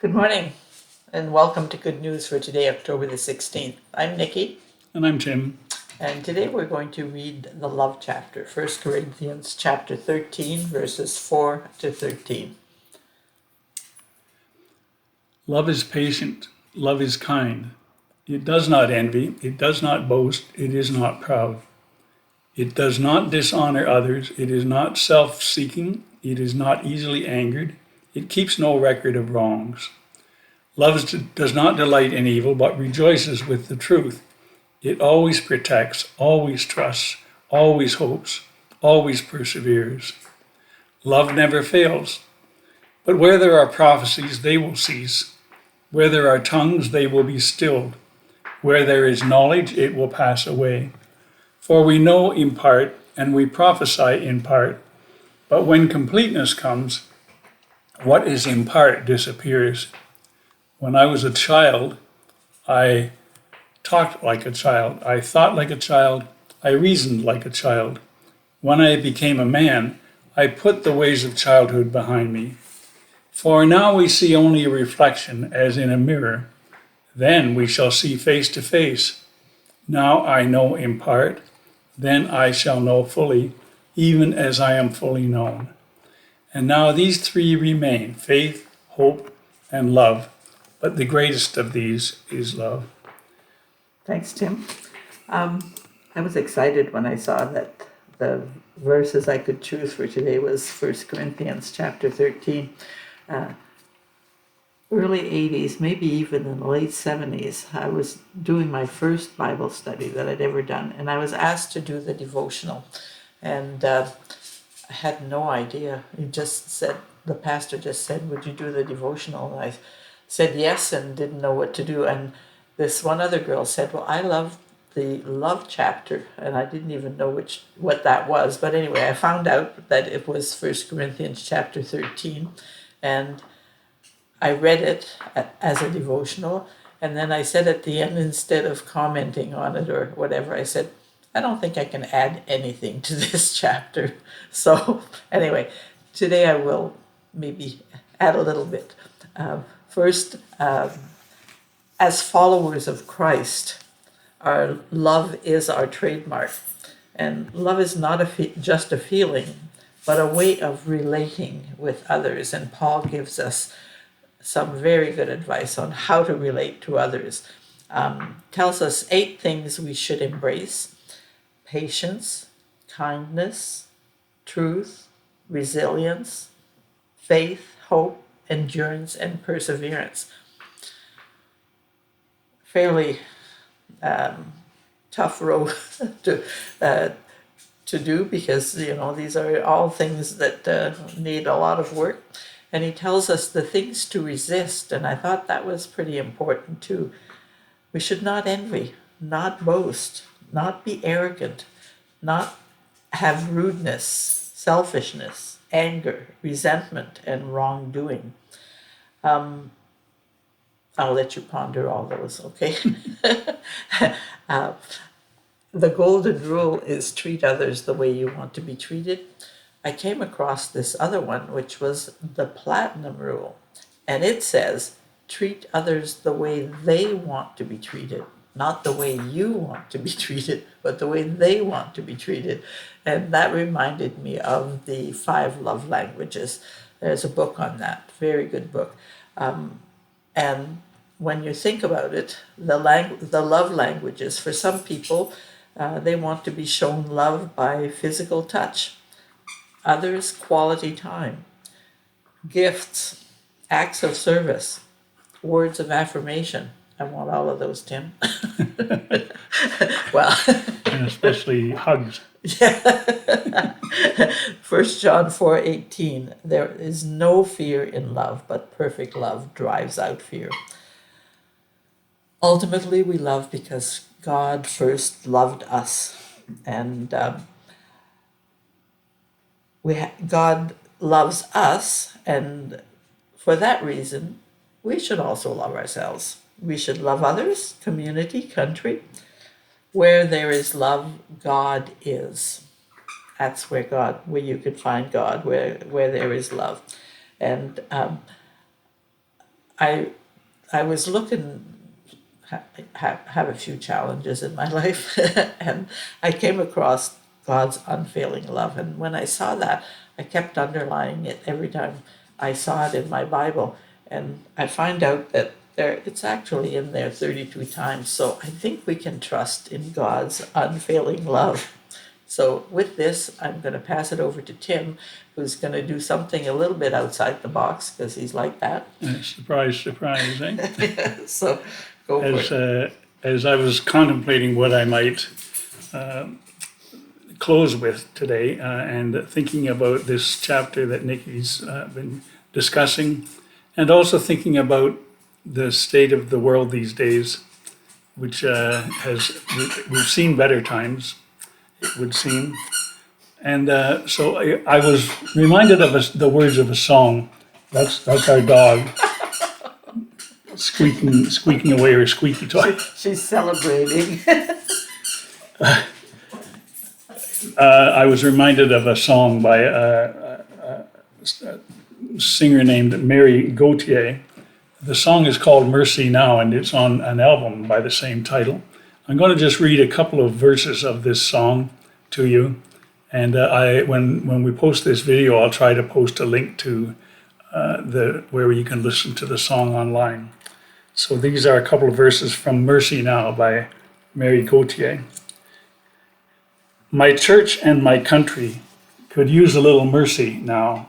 Good morning and welcome to Good News for today, October the 16th. I'm Nikki, And I'm Tim. and today we're going to read the love chapter, 1 Corinthians chapter 13, verses 4 to 13. Love is patient. Love is kind. It does not envy. It does not boast. It is not proud. It does not dishonor others. It is not self-seeking. It is not easily angered. It keeps no record of wrongs. Love does not delight in evil, but rejoices with the truth. It always protects, always trusts, always hopes, always perseveres. Love never fails. But where there are prophecies, they will cease. Where there are tongues, they will be stilled. Where there is knowledge, it will pass away. For we know in part, and we prophesy in part. But when completeness comes, what is in part disappears. When I was a child, I talked like a child. I thought like a child. I reasoned like a child. When I became a man, I put the ways of childhood behind me. For now we see only a reflection as in a mirror. Then we shall see face to face. Now I know in part, then I shall know fully, even as I am fully known. And now these three remain, faith, hope, and love. But the greatest of these is love. Thanks, Tim. I was excited when I saw that the verses I could choose for today was 1 Corinthians chapter 13. Early 80s, maybe even in the late 70s, I was doing my first Bible study that I'd ever done, and I was asked to do the devotional. And I had no idea. The pastor just said, "Would you do the devotional?" And I said yes and didn't know what to do. And this one other girl said, "Well, I love the love chapter," and I didn't even know what that was. But anyway, I found out that it was 1 Corinthians chapter 13, and I read it as a devotional, and then I said at the end, instead of commenting on it or whatever, I said, I don't think I can add anything to this chapter. So anyway, today I will maybe add a little bit. First, as followers of Christ, our love is our trademark. And love is not just a feeling, but a way of relating with others. And Paul gives us some very good advice on how to relate to others. Tells us 8 things we should embrace: patience, kindness, truth, resilience, faith, hope, endurance, and perseverance. Fairly tough row to do, because these are all things that need a lot of work. And he tells us the things to resist, and I thought that was pretty important too. We should not envy, not boast, not be arrogant, not have rudeness, selfishness, anger, resentment, and wrongdoing. I'll let you ponder all those, okay? The golden rule is treat others the way you want to be treated. I came across this other one, which was the platinum rule. And it says, treat others the way they want to be treated, not the way you want to be treated, but the way they want to be treated. And that reminded me of the 5 love languages. There's a book on that, very good book. And when you think about it, the love languages, for some people, they want to be shown love by physical touch. Others, quality time, gifts, acts of service, words of affirmation. I want all of those, Tim. Well, And especially hugs. yeah. 1 John 4:18, there is no fear in love, but perfect love drives out fear. Ultimately, we love because God first loved us, and God loves us, and for that reason, we should also love ourselves. We should love others, community, country. Where there is love, God is. That's where you can find God, where there is love. And I was looking, have a few challenges in my life, and I came across God's unfailing love. And when I saw that, I kept underlining it every time I saw it in my Bible. And I find out that it's actually in there 32 times. So I think we can trust in God's unfailing love. So with this, I'm going to pass it over to Tim, who's going to do something a little bit outside the box because he's like that. Surprise, surprise, eh? So go for it. As I was contemplating what I might close with today, and thinking about this chapter that Nikki's been discussing, and also thinking about the state of the world these days, which we've seen better times, it would seem. And so I was reminded of the words of a song. That's our dog squeaking away her squeaky toy. She's celebrating. I was reminded of a song by a singer named Mary Gauthier. The song is called Mercy Now, and it's on an album by the same title. I'm going to just read a couple of verses of this song to you. And when we post this video, I'll try to post a link to where you can listen to the song online. So these are a couple of verses from Mercy Now by Mary Gauthier. My church and my country could use a little mercy now.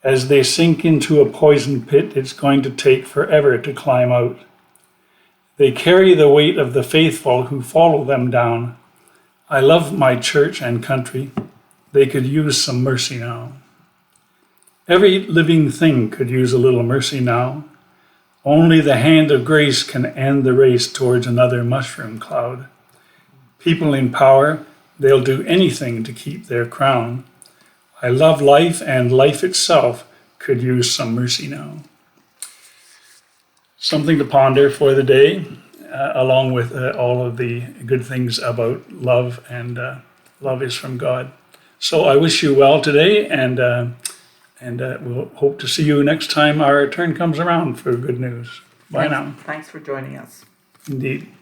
As they sink into a poison pit, it's going to take forever to climb out. They carry the weight of the faithful who follow them down. I love my church and country. They could use some mercy now. Every living thing could use a little mercy now. Only the hand of grace can end the race towards another mushroom cloud. People in power, they'll do anything to keep their crown. I love life, and life itself could use some mercy now. Something to ponder for the day, along with all of the good things about love, and love is from God. So I wish you well today, and we'll hope to see you next time our turn comes around for good news. Bye now. Thanks for joining us. Indeed.